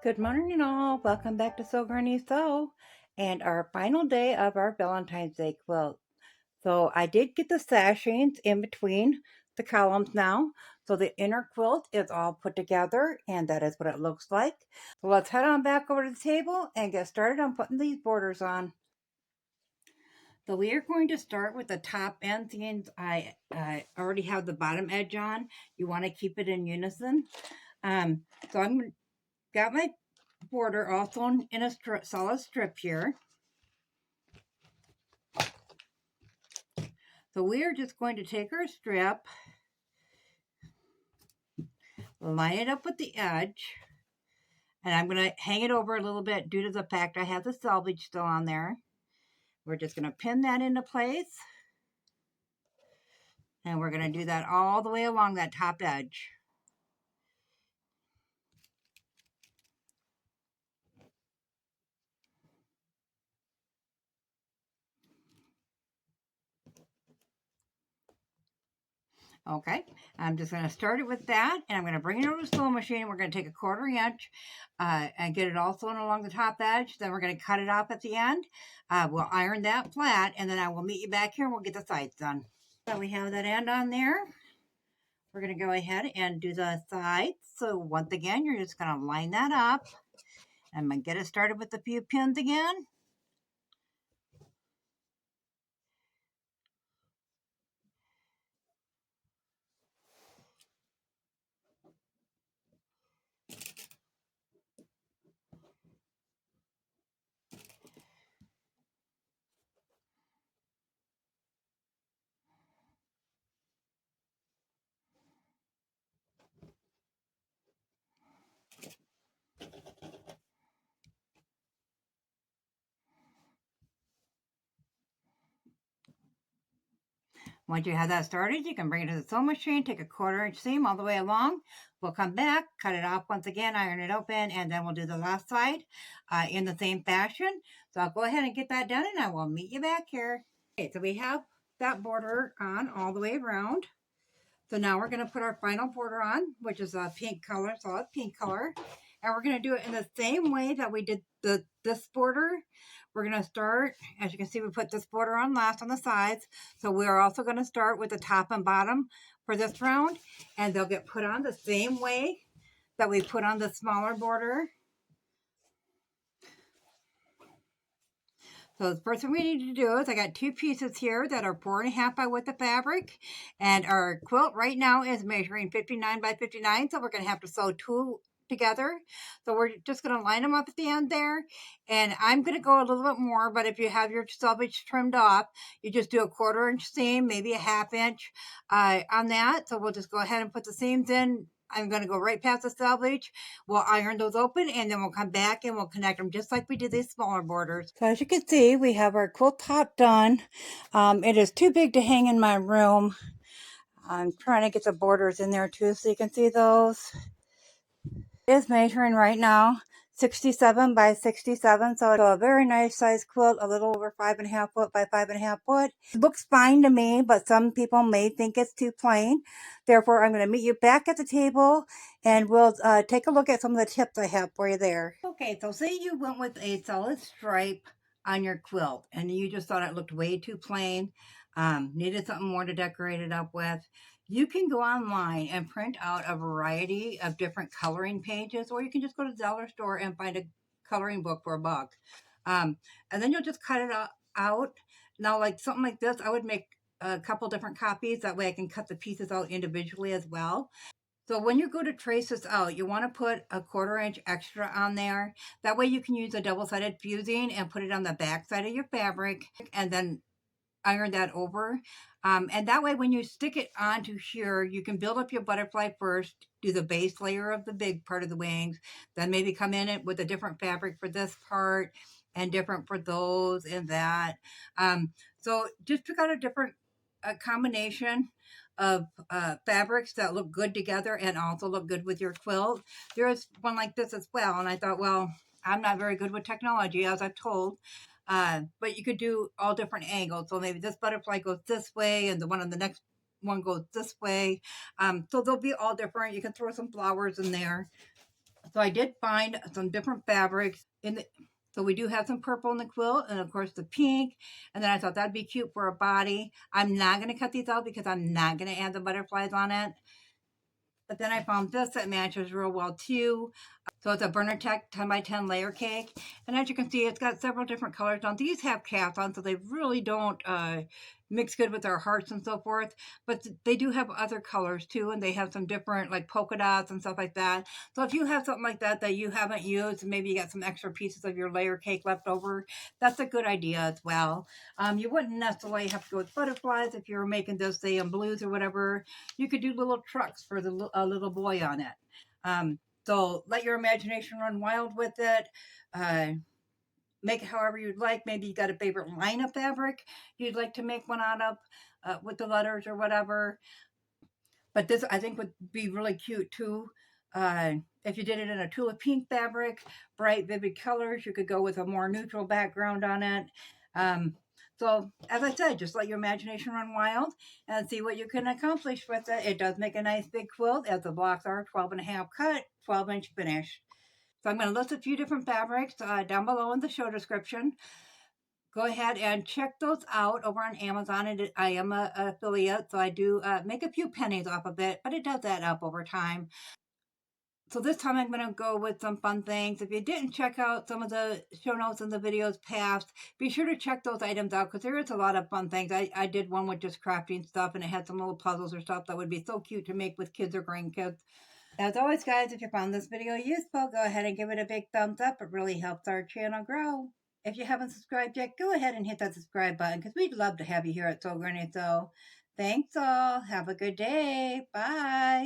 Good morning, all. Welcome back to Sew Granny Sew and our final day of our Valentine's Day quilt. So I did get the sashings in between the columns now. So the inner quilt is all put together, and that is what it looks like. So let's head on back over to the table and get started on putting these borders on. So we are going to start with the top end, since I already have the bottom edge on. You want to keep it in unison. So I'm got my border all sewn in a solid strip here. So we are just going to take our strip, line it up with the edge, and I'm going to hang it over a little bit due to the fact I have the selvage still on there. We're just going to pin that into place, and we're going to do that all the way along that top edge. Okay, I'm just going to start it with that, and I'm going to bring it over to the sewing machine. We're going to take a 1/4 inch and get it all sewn along the top edge. Then we're going to cut it off at the end. We'll iron that flat, and then I will meet you back here and we'll get the sides done. So we have that end on there. We're going to go ahead and do the sides. So once again, you're just going to line that up. I'm going to get it started with a few pins again. Once you have that started, you can bring it to the sewing machine, take a 1/4 inch seam all the way along. We'll come back, cut it off once again, iron it open, and then we'll do the last side in the same fashion. So I'll go ahead and get that done, and I will meet you back here. Okay, so we have that border on all the way around. So now we're going to put our final border on, which is a pink color, solid pink color. And we're going to do it in the same way that we did this border. We're going to start, as you can see, we put this border on last on the sides. So we're also going to start with the top and bottom for this round. And they'll get put on the same way that we put on the smaller border. So the first thing we need to do is I got 2 pieces here that are 4.5 by width of fabric. And our quilt right now is measuring 59 by 59. So we're going to have to sew 2 together. So we're just going to line them up at the end there. And I'm going to go a little bit more, but if you have your selvage trimmed off, you just do a 1/4 inch seam, maybe a 1/2 inch on that. So we'll just go ahead and put the seams in. I'm going to go right past the selvage. We'll iron those open, and then we'll come back and we'll connect them just like we did these smaller borders. So as you can see, we have our quilt top done. It is too big to hang in my room. I'm trying to get the borders in there too so you can see those. It is measuring right now 67 by 67, so it's a very nice size quilt, a little over 5.5 foot by 5.5 foot. It looks fine to me, but some people may think it's too plain. Therefore, I'm going to meet you back at the table and we'll take a look at some of the tips I have for you there. Okay, so say you went with a solid stripe on your quilt and you just thought it looked way too plain, needed something more to decorate it up with. You can go online and print out a variety of different coloring pages, or you can just go to the dollar store and find a coloring book for $1. And then you'll just cut it out. Now, like something like this, I would make a couple different copies. That way I can cut the pieces out individually as well. So when you go to trace this out, you want to put a 1/4 inch extra on there. That way you can use a double-sided fusing and put it on the back side of your fabric and then iron that over. And that way when you stick it onto here, you can build up your butterfly first, do the base layer of the big part of the wings, then maybe come in it with a different fabric for this part and different for those and that. So just pick out a different combination of fabrics that look good together and also look good with your quilt. There's one like this as well, and I thought, well, I'm not very good with technology, as I've told. But you could do all different angles. So maybe this butterfly goes this way and the one on the next one goes this way. So they'll be all different. You can throw some flowers in there. So I did find some different fabrics in the. So we do have some purple in the quilt, and of course the pink. And then I thought that'd be cute for a body. I'm not gonna cut these out because I'm not gonna add the butterflies on it. But then I found this that matches real well too. So it's a Burner Tech 10 by 10 layer cake. And as you can see, it's got several different colors on. These have caps on, so they really don't mix good with our hearts and so forth. But they do have other colors too, and they have some different like polka dots and stuff like that. So if you have something like that that you haven't used, and maybe you got some extra pieces of your layer cake left over, that's a good idea as well. You wouldn't necessarily have to go with butterflies if you were making this, say, in blues or whatever. You could do little trucks for the little boy on it. So let your imagination run wild with it. Uh, make it however you'd like. Maybe you got a favorite line of fabric you'd like to make one out of with the letters or whatever. But this, I think, would be really cute too. If you did it in a tulip pink fabric, bright, vivid colors, you could go with a more neutral background on it. Um, so, as I said, just let your imagination run wild and see what you can accomplish with it. It does make a nice big quilt, as the blocks are 12.5 cut, 12-inch finish. So I'm going to list a few different fabrics down below in the show description. Go ahead and check those out over on Amazon. And I am an affiliate, so I do make a few pennies off of it, but it does add up over time. So this time I'm going to go with some fun things. If you didn't check out some of the show notes in the videos past, be sure to check those items out because there is a lot of fun things. I did one with just crafting stuff, and it had some little puzzles or stuff that would be so cute to make with kids or grandkids. As always, guys, if you found this video useful, go ahead and give it a big thumbs up. It really helps our channel grow. If you haven't subscribed yet, go ahead and hit that subscribe button because we'd love to have you here at Sew Granny Sew. Thanks all. Have a good day. Bye.